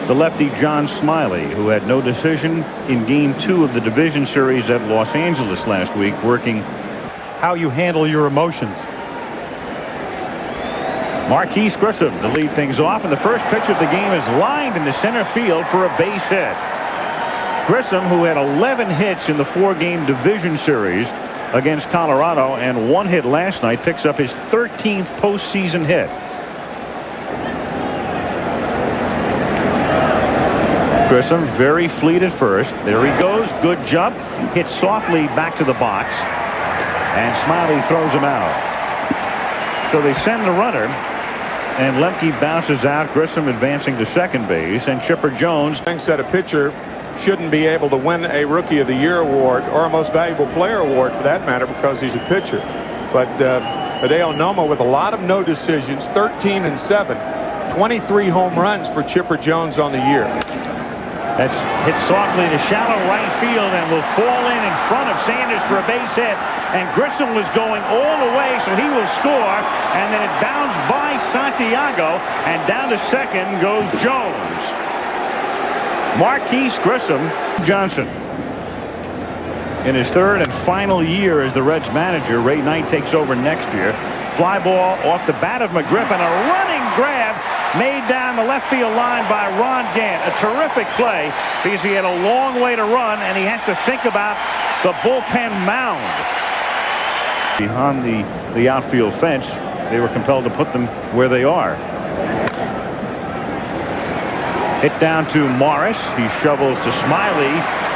the lefty John Smiley, who had no decision in Game 2 of the division series at Los Angeles last week, working how you handle your emotions. Marquise Grissom to lead things off, and the first pitch of the game is lined into center field for a base hit. Grissom, who had 11 hits in the 4-game division series against Colorado and 1 hit last night, picks up his 13th postseason hit. Grissom very fleet at first. There he goes. Good jump. Hits softly back to the box. And Smiley throws him out. So they send the runner. And Lemke bounces out. Grissom advancing to second base. And Chipper Jones thinks that a pitcher shouldn't be able to win a Rookie of the Year award or a Most Valuable Player award for that matter because he's a pitcher. But Hideo Nomo with a lot of no decisions, 13-7, 23 home runs for Chipper Jones on the year. That's hit softly to shallow right field and will fall in front of Sanders for a base hit. And Grissom was going all the way, so he will score. And then it bounds by Santiago, and down to second goes Jones. Marquise Grissom. Johnson. In his third and final year as the Reds manager, Ray Knight takes over next year. Fly ball off the bat of McGriff, and a running grab made down the left field line by Ron Gant. A terrific play because he had a long way to run, and he has to think about the bullpen mound. Behind the outfield fence, they were compelled to put them where they are. Hit down to Morris. He shovels to Smiley,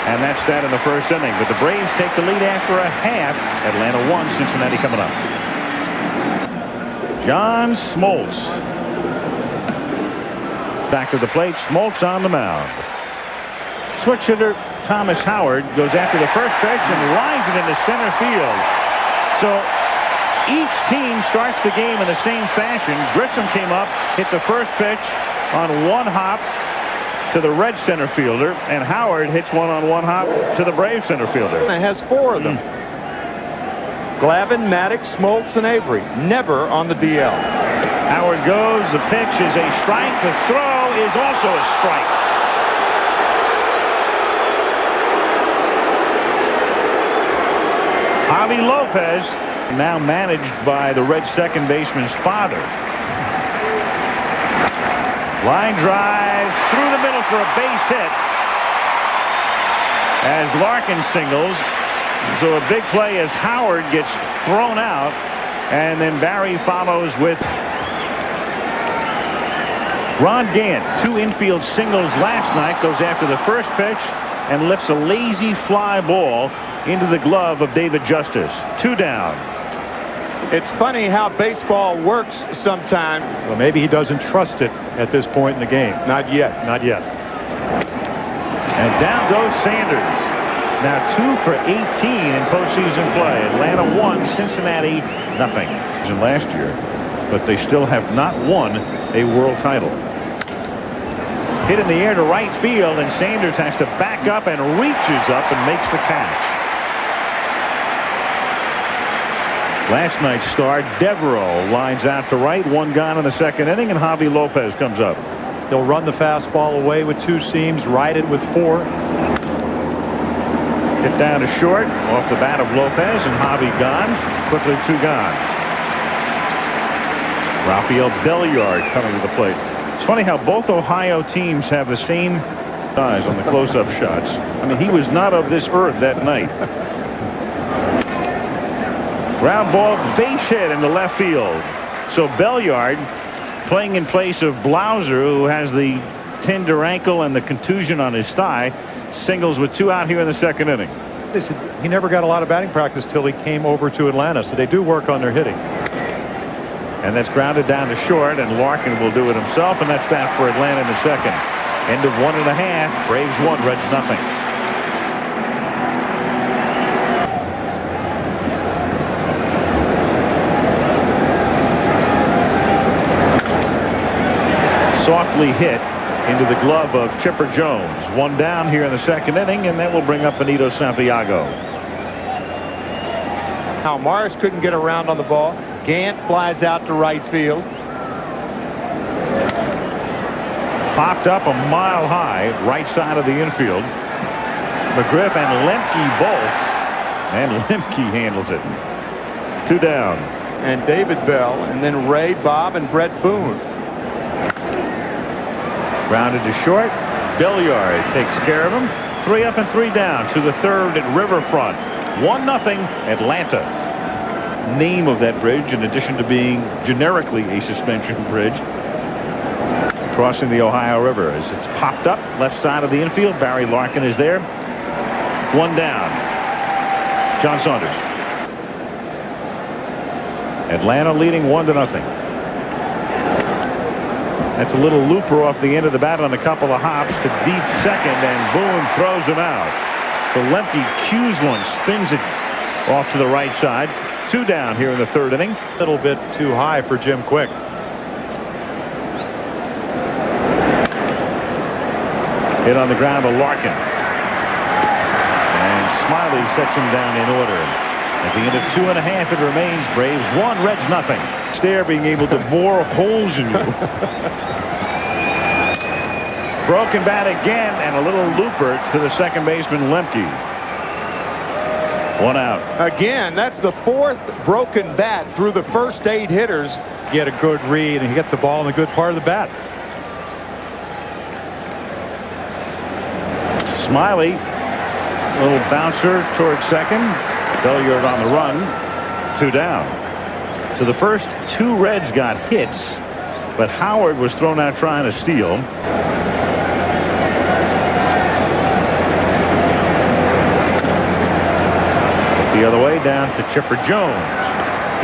and that's that in the first inning. But the Braves take the lead after a half. Atlanta 1, Cincinnati coming up. John Smoltz. Back to the plate. Smoltz on the mound. Switch hitter Thomas Howard goes after the first pitch and lines it into center field. So each team starts the game in the same fashion. Grissom came up, hit the first pitch on one hop to the Red center fielder, and Howard hits one on one hop to the Brave center fielder. It has 4 of them. Glavine, Maddox, Smoltz, and Avery. Never on the DL. Howard goes. The pitch is a strike. The throw is also a strike. Javi Lopez, now managed by the Red second baseman's father. Line drive through the middle for a base hit as Larkin singles. So a big play as Howard gets thrown out, and then Barry follows with Ron Gant. 2 infield singles last night. Goes after the first pitch and lifts a lazy fly ball into the glove of David Justice. 2 down. It's funny how baseball works sometimes. Well, maybe he doesn't trust it at this point in the game. Not yet. Not yet. And down goes Sanders. Now 2 for 18 in postseason play. Atlanta 1, Cincinnati nothing. Last year, but they still have not won a world title. Hit in the air to right field, and Sanders has to back up and reaches up and makes the catch. Last night's star Devereaux lines out to right. 1 gone in the second inning, and Javi Lopez comes up. He'll run the fastball away with 2 seams, ride it with 4. Hit down to short off the bat of Lopez, and Javi gone. Quickly 2 gone. Rafael Belliard coming to the plate. It's funny how both Ohio teams have the same size on the close-up shots. I mean, he was not of this earth that night. Ground ball, base hit into left field. So Belliard playing in place of Blauser, who has the tender ankle and the contusion on his thigh, singles with 2 out here in the second inning. They said he never got a lot of batting practice till he came over to Atlanta, so they do work on their hitting. And that's grounded down to short, and Larkin will do it himself, and that's that for Atlanta in the second. End of 1.5. Braves 1, Reds nothing. Softly hit into the glove of Chipper Jones. 1 down here in the second inning, and that will bring up Benito Santiago. How Morris couldn't get around on the ball. Gant flies out to right field. Popped up a mile high, right side of the infield. McGriff and Lemke both. And Lemke handles it. 2 down. And David Bell, and then Ray, Bob, and Brett Boone. Grounded to short. Billiard takes care of him. 3 up and 3 down to the third at Riverfront. 1-0 Atlanta. Name of that bridge, in addition to being generically a suspension bridge, crossing the Ohio River as it's popped up left side of the infield. Barry Larkin is there. 1 down. John Saunders. Atlanta leading 1-0. That's a little looper off the end of the bat on a couple of hops to deep second, and Boone throws him out. So Lemke cues one, spins it off to the right side. 2 down here in the third inning. A little bit too high for Jim Quick. Hit on the ground to Larkin. And Smiley sets him down in order. At the end of 2.5, it remains Braves 1, Reds 0. There being able to bore holes in you. Broken bat again, and a little looper to the second baseman Lemke. 1 out. Again, that's the 4th broken bat through the first 8 hitters. Get a good read and get the ball in the good part of the bat. Smiley, a little bouncer towards second. Billiard on the run. 2 down. So the first 2 Reds got hits, but Howard was thrown out trying to steal. The other way down to Chipper Jones.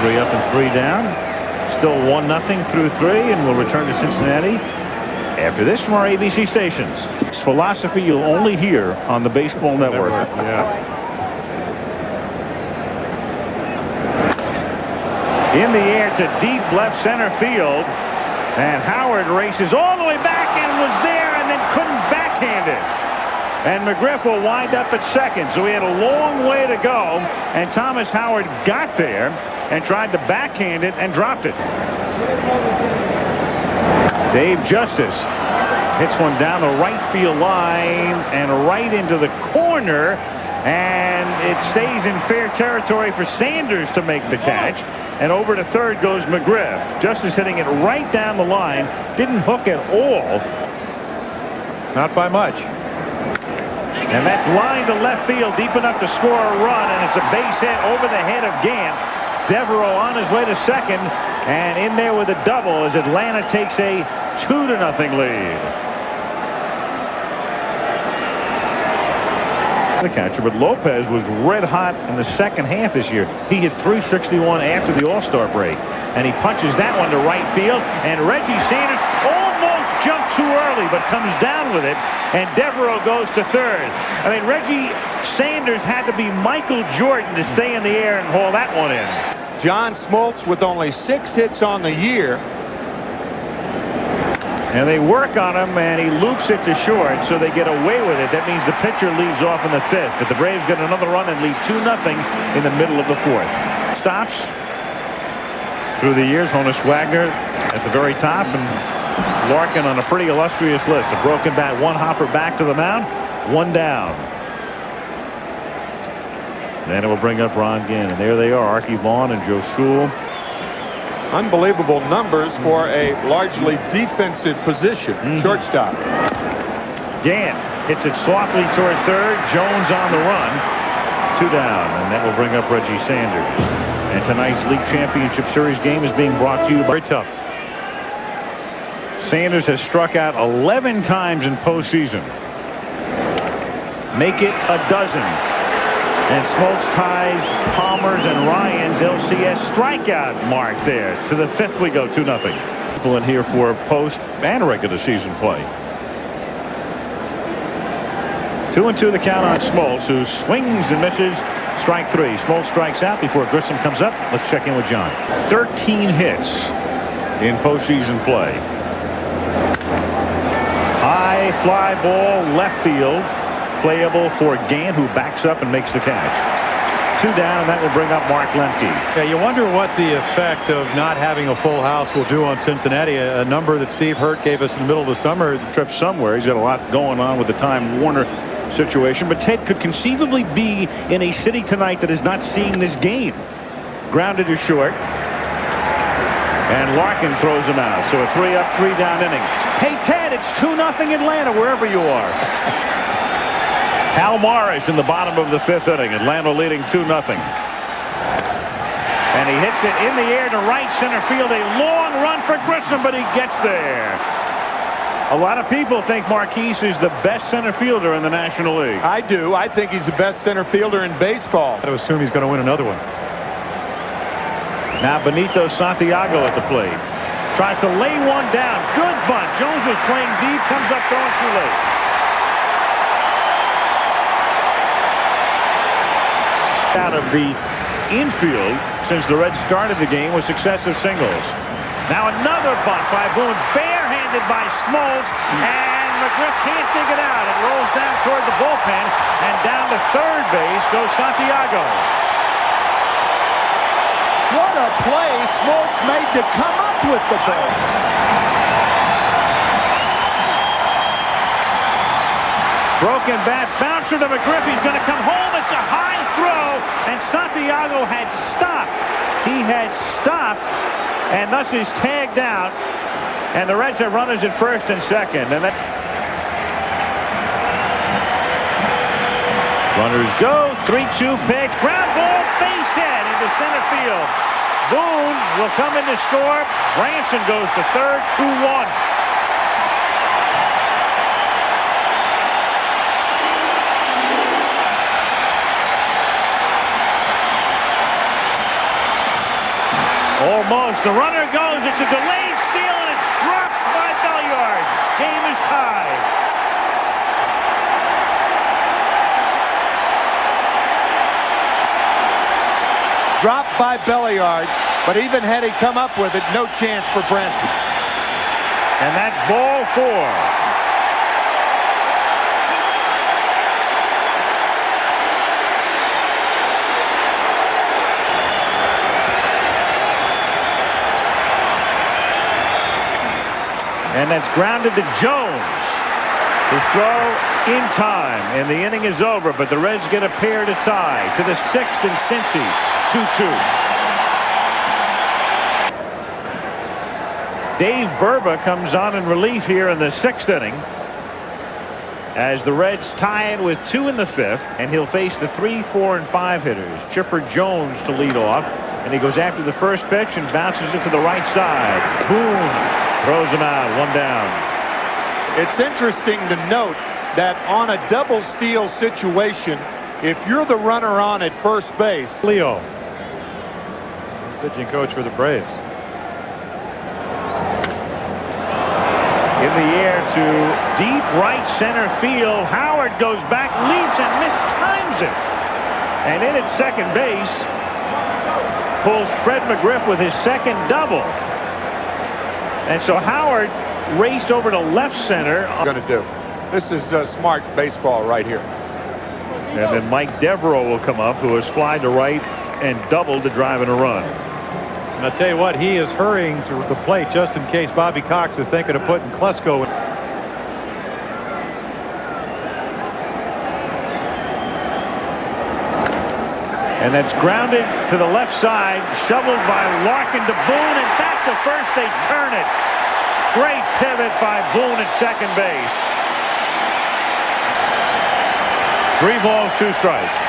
3 up and 3 down. Still 1-0 through 3, and we'll return to Cincinnati after this from our ABC stations. It's philosophy you'll only hear on the Baseball Network. Yeah. In the air to deep left center field, and Howard races all the way back and was there and then couldn't backhand it. And McGriff will wind up at second, so he had a long way to go, and Thomas Howard got there and tried to backhand it and dropped it. Dave Justice hits one down the right field line and right into the corner, and it stays in fair territory for Sanders to make the catch. And over to third goes McGriff. Justice hitting it right down the line. Didn't hook at all. Not by much. And that's line to left field, deep enough to score a run, and it's a base hit over the head of Gant. Devereaux on his way to second, and in there with a double as Atlanta takes a 2-0 lead. The catcher, but Lopez was red hot in the second half this year. He hit .361 after the All-Star break, and he punches that one to right field, and Reggie Sanders almost jumped too early but comes down with it, and Devereaux goes to third. I mean, Reggie Sanders had to be Michael Jordan to stay in the air and haul that one in. John Smoltz with only 6 hits on the year. And they work on him, and he loops it to short, so they get away with it. That means the pitcher leads off in the 5th, but the Braves get another run and lead 2-0 in the middle of the 4th. Stops through the years. Honus Wagner at the very top, and Larkin on a pretty illustrious list. A broken bat, 1 hopper back to the mound, 1 down. Then it will bring up Ron Ginn, and there they are, Archie Vaughn and Joe Sewell. Unbelievable numbers for a largely defensive position. Shortstop. Gant hits it softly toward third. Jones on the run. 2 down, and that will bring up Reggie Sanders. And tonight's League Championship Series game is being brought to you by... Very tough. Sanders has struck out 11 times in postseason. Make it a dozen. And Smoltz ties Palmer's and Ryan's LCS strikeout mark there. To the 5th we go, 2-0. People in here for post and regular season play. 2-2 the count on Smoltz, who swings and misses. Strike 3. Smoltz strikes out before Grissom comes up. Let's check in with John. 13 hits in postseason play. High fly ball left field. Playable for Gant, who backs up and makes the catch. 2 down, and that will bring up Mark Lemke. Yeah, you wonder what the effect of not having a full house will do on Cincinnati. A number that Steve Hurt gave us in the middle of the summer. Trip somewhere. He's got a lot going on with the Time Warner situation, but Ted could conceivably be in a city tonight that is not seeing this game. Grounded to short, and Larkin throws him out. So a 3-up, 3-down inning. Hey Ted, it's 2-0 Atlanta wherever you are. Hal Morris in the bottom of the 5th inning. Atlanta leading 2-0. And he hits it in the air to right center field. A long run for Grissom, but he gets there. A lot of people think Marquise is the best center fielder in the National League. I do. I think he's the best center fielder in baseball. I assume he's going to win another one. Now Benito Santiago at the plate. Tries to lay one down. Good bunt. Jones was playing deep. Comes up throwing too late. Out of the infield since the Reds started the game with successive singles. Now another bunt by Boone. Barehanded by Smoltz. And McGriff can't dig it out. It rolls down toward the bullpen. And down to third base goes Santiago. What a play Smoltz made to come up with the ball. Broken bat, bouncer to McGriff. He's going to come home. It's a high throw, and Santiago had stopped. He had stopped, and thus is tagged out. And the Reds have runners at first and second. And that runners go. 3-2 pitch. Ground ball, base hit into center field. Boone will come in to score. Branson goes to third. 2-1. Almost. The runner goes. It's a delayed steal, and it's dropped by Belliard. Game is tied. Dropped by Belliard, but even had he come up with it, no chance for Branson. And that's ball 4. And that's grounded to Jones. His throw in time, and the inning is over, but the Reds get a pair to tie to the 6th in Cincy. 2-2. Dave Burba comes on in relief here in the 6th inning as the Reds tie it with 2 in the 5th, and he'll face the 3, 4, and 5 hitters. Chipper Jones to lead off, and he goes after the first pitch and bounces it to the right side. Boom. Throws him out. 1 down. It's interesting to note that on a double steal situation, if you're the runner on at first base. Leo, pitching coach for the Braves. In the air to deep right center field. Howard goes back, leaps, and mistimes it. And in at second base pulls Fred McGriff with his second double. And so Howard raced over to left center. Going to do. This is smart baseball right here. And then Mike Devereaux will come up, who has flied to right and doubled to drive in a run. And I'll tell you what, he is hurrying to the plate just in case Bobby Cox is thinking of putting Klesko in. And that's grounded to the left side, shoveled by Larkin to Boone, and back to first. They turn it. Great pivot by Boone at second base. 3 balls, 2 strikes.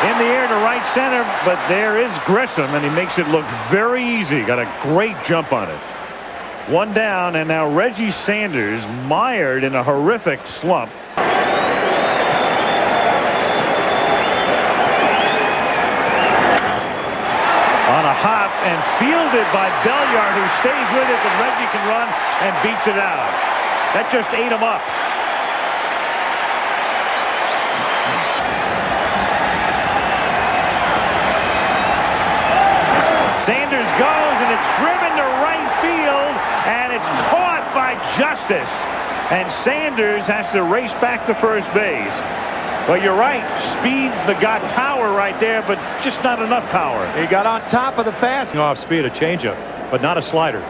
In the air to right center, but there is Grissom, and he makes it look very easy. Got a great jump on it. 1 down, and now Reggie Sanders mired in a horrific slump. On a hop and fielded by Belliard, who stays with it, but Reggie can run and beats it out. That just ate him up. Sanders goes, and it's driven to right field, and it's caught by Justice. And Sanders has to race back to first base. Well, you're right. Speed got power right there, but just not enough power. He got on top of the fast. Off speed, a changeup, but not a slider.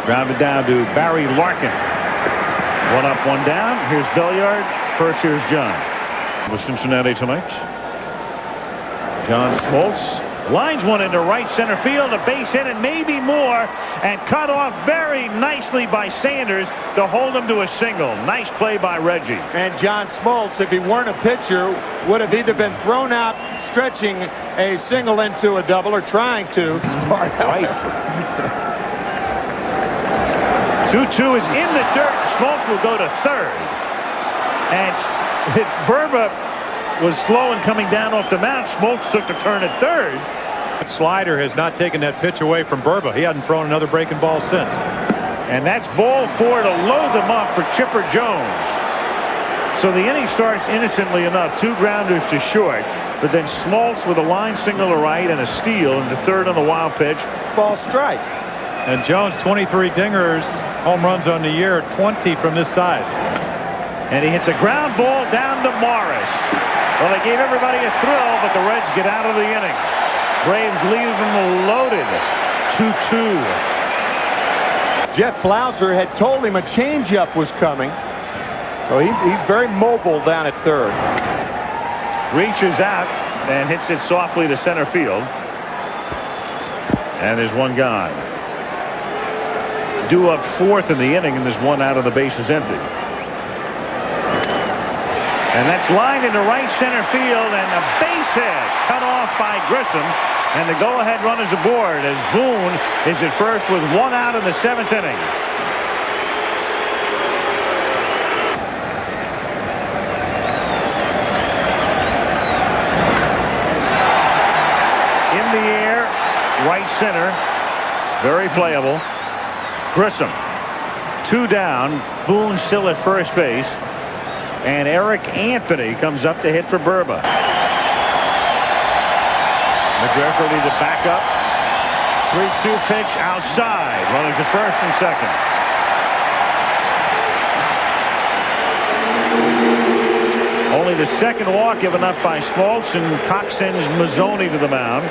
Grounded down to Barry Larkin. One up, one down. Here's Belliard. First, here's John. With Cincinnati tonight. John Smoltz lines one into right center field, a base hit and maybe more, and cut off very nicely by Sanders to hold him to a single. Nice play by Reggie. And John Smoltz, if he weren't a pitcher, would have either been thrown out stretching a single into a double or trying to start out. Right. 2-2 is in the dirt. Smoltz will go to third. And Burba was slow in coming down off the mound. Smoltz took the turn at third. That slider has not taken that pitch away from Burba. He hadn't thrown another breaking ball since. And that's ball four to load them up for Chipper Jones. So the inning starts innocently enough. 2 grounders to short. But then Smoltz with a line single to right and a steal into third on the wild pitch. Ball strike. And Jones 23 dingers, home runs on the year, 20 from this side. And he hits a ground ball down to Morris. Well, they gave everybody a thrill, but the Reds get out of the inning. Braves leave them loaded. 2-2. Jeff Blauser had told him a changeup was coming. So he's very mobile down at third. Reaches out and hits it softly to center field. And there's one gone. Due up fourth in the inning, and there's one out of the bases empty. And that's lined into right center field, and a base hit cut off by Grissom, and the go-ahead run is aboard as Boone is at first with one out in the 7th inning. In the air, right center, very playable. Grissom, 2 down. Boone still at first base. And Eric Anthony comes up to hit for Burba. McGriff ready to back up. 3-2 pitch outside. Runners at first and second. Only the second walk given up by Smoltz, and Cox sends Mazzoni to the mound.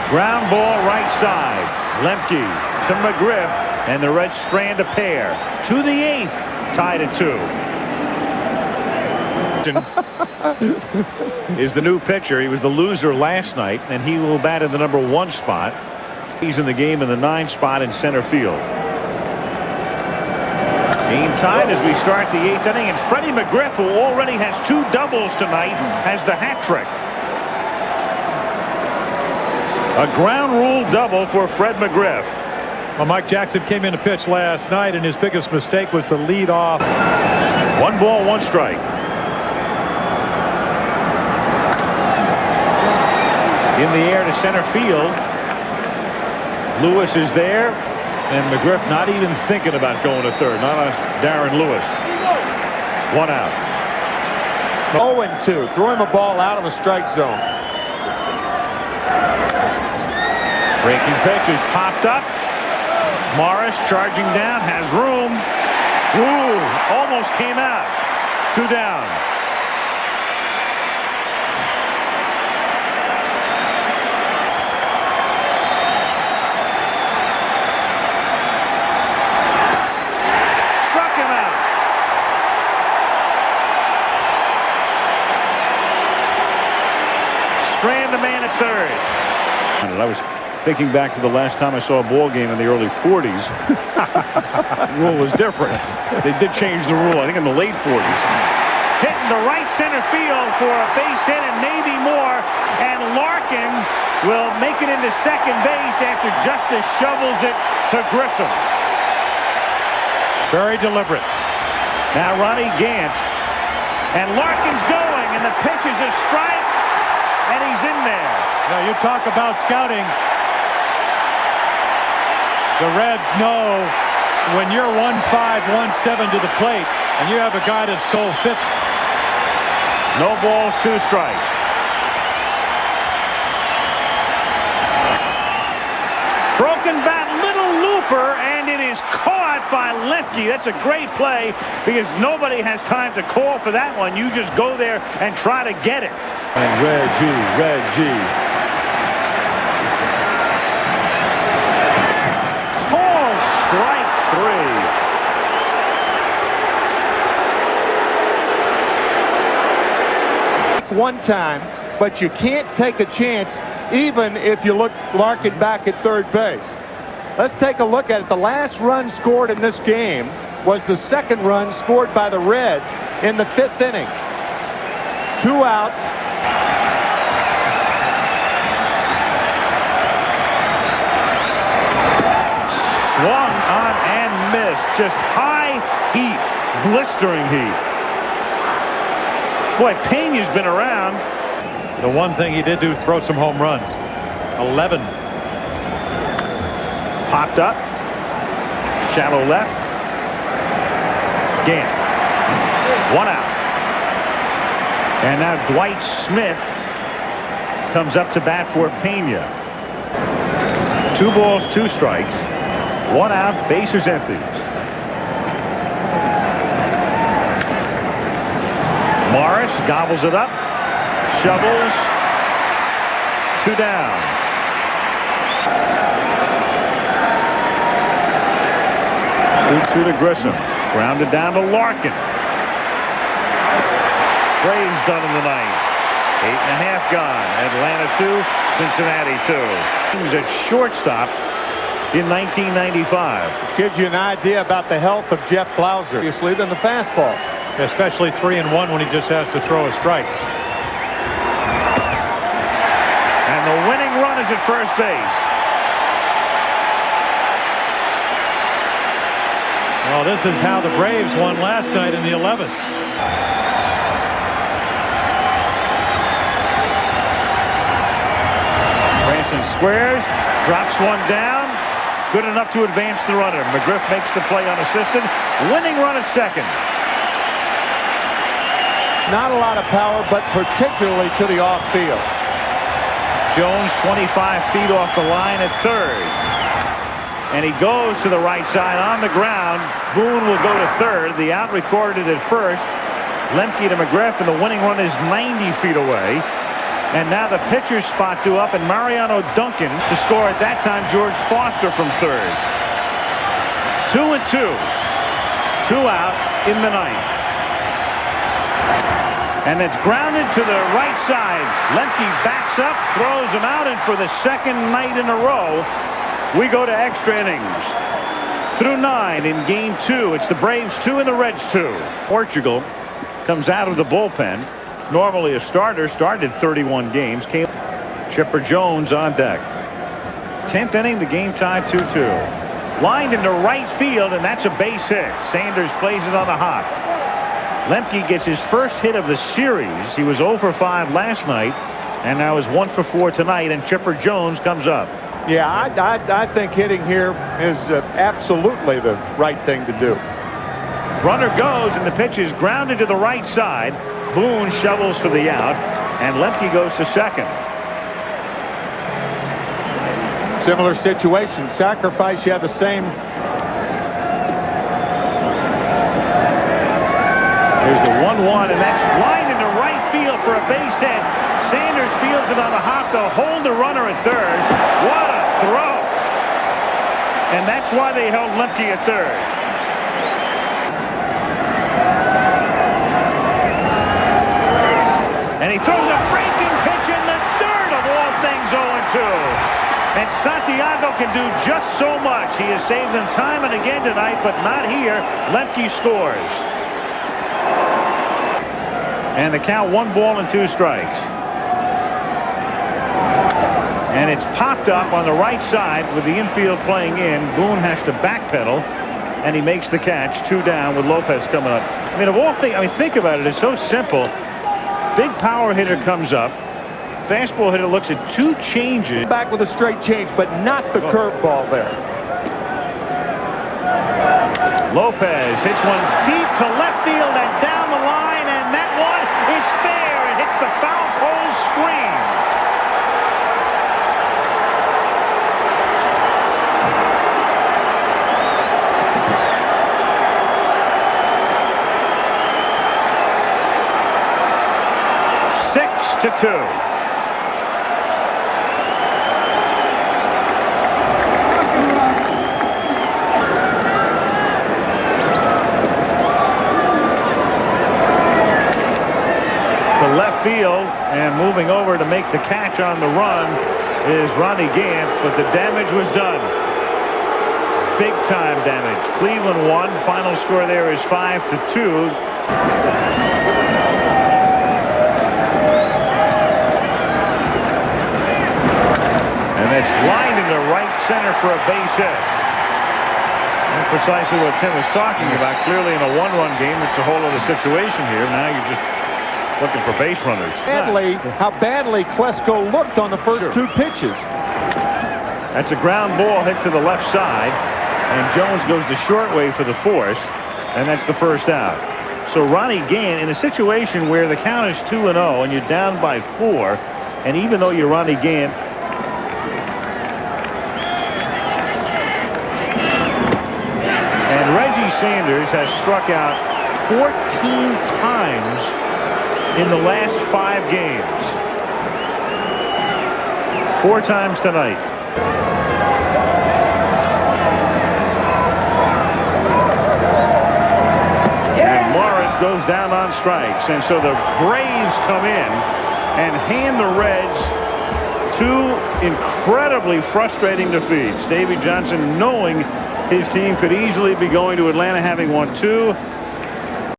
Ground ball right side. Lemke to McGriff, and the Reds strand a pair to the 8th, tied at 2. Is the new pitcher. He was the loser last night, and he will bat in the number 1 spot. He's in the game in the 9th spot in center field. Game tied as we start the 8th inning, and Freddie McGriff, who already has 2 doubles tonight, has the hat trick. A ground rule double for Fred McGriff. Well, Mike Jackson came in to pitch last night, and his biggest mistake was to lead off. 1 ball, 1 strike. In the air to center field. Lewis is there, and McGriff not even thinking about going to third. Not on Darren Lewis. 1 out. 0-2. Threw him a ball out of the strike zone. Breaking pitch is popped up. Morris charging down, has room. Ooh, almost came out. 2 down. Struck him out. Strand the man at third. I was thinking back to the last time I saw a ball game in the early 40s. The rule was different. They did change the rule, I think, in the late 40s. Hitting to right center field for a base hit and maybe more. And Larkin will make it into second base after Justice shovels it to Grissom. Very deliberate. Now Ronnie Gant. And Larkin's going, and the pitch is a strike, and he's in there. Now, you talk about scouting. The Reds know when you're 1-5, 1-7 to the plate, and you have a guy that stole 50. No balls, 2 strikes. Broke is caught by Lemke. That's a great play because nobody has time to call for that one. You just go there and try to get it. And Reggie. Call strike 3. One time, but you can't take a chance even if you look Larkin back at third base. Let's take a look at it. The last run scored in this game was the second run scored by the Reds in the 5th inning. 2 outs. Swung on and missed. Just high heat, blistering heat. Boy, Pena's been around. The one thing he did do, throw some home runs. 11. Popped up. Shallow left. Gant. 1 out. And now Dwight Smith comes up to bat for Pena. 2 balls, 2 strikes. 1 out, bases empty. Morris gobbles it up. Shovels. 2 down. Two to Grissom. Grounded down to Larkin. Braves done in the ninth. 8.5 gone. Atlanta 2, Cincinnati 2. He was at shortstop in 1995. Which gives you an idea about the health of Jeff Blauser. Obviously, than the fastball. Especially 3-1 when he just has to throw a strike. And the winning run is at first base. Well, this is how the Braves won last night in the 11th. Branson squares, drops one down. Good enough to advance the runner. McGriff makes the play unassisted. Winning run at second. Not a lot of power, but particularly to the off field. Jones 25 feet off the line at third. And he goes to the right side on the ground. Boone will go to third. The out recorded at first. Lemke to McGriff, and the winning run is 90 feet away. And now the pitcher's spot due up, and Mariano Duncan to score at that time. George Foster from third. 2-2. 2 out in the ninth. And it's grounded to the right side. Lemke backs up, throws him out, and for the second night in a row, we go to extra innings. Through 9 in game 2. It's the Braves 2 and the Reds 2. Portugal comes out of the bullpen. Normally a starter, started 31 games. Chipper Jones on deck. 10th inning, the game tied 2-2. Lined into right field, and that's a base hit. Sanders plays it on the hop. Lemke gets his first hit of the series. He was 0 for 5 last night, and now is 1 for 4 tonight, and Chipper Jones comes up. Yeah, I think hitting here is absolutely the right thing to do. Runner goes, and the pitch is grounded to the right side. Boone shovels for the out, and Lemke goes to second. Similar situation. Sacrifice, you have the same. Here's the 1-1, and that's lined into right field for a base hit. Sanders fields it on a hop to hold the runner at third. What a throw! And that's why they held Lemke at third. And he throws a breaking pitch in the third, of all things, 0-2. And Santiago can do just so much. He has saved them time and again tonight, but not here. Lemke scores. And the count 1 ball and 2 strikes. And it's popped up on the right side with the infield playing in. Boone has to backpedal, and he makes the catch. 2 down with Lopez coming up. I mean, of all things, think about it. It's so simple. Big power hitter comes up. Fastball hitter looks at 2 changes. Back with a straight change, but not the curveball there. Lopez hits one deep to left field and down the line, and that one is fair. It hits the foul pole screen. 2. Left field, and moving over to make the catch on the run is Ronnie Gant, but the damage was done. Big time damage. Cleveland won. Final score there is 5-2. And it's lined into right center for a base hit. And precisely what Tim was talking about. Clearly in a one-run game, it's a whole other situation here. Now you're just looking for base runners. How badly Klesko looked on the first two pitches. That's a ground ball hit to the left side, and Jones goes the short way for the force, and that's the first out. So Ronnie Gant, in a situation where the count is 2-0 and you're down by 4, and even though you're Ronnie Gant, and Reggie Sanders has struck out 14 times in the last 5 games. 4 times tonight. And Morris goes down on strikes. And so the Braves come in and hand the Reds 2 incredibly frustrating defeats. Davey Johnson knowing his team could easily be going to Atlanta having won 2.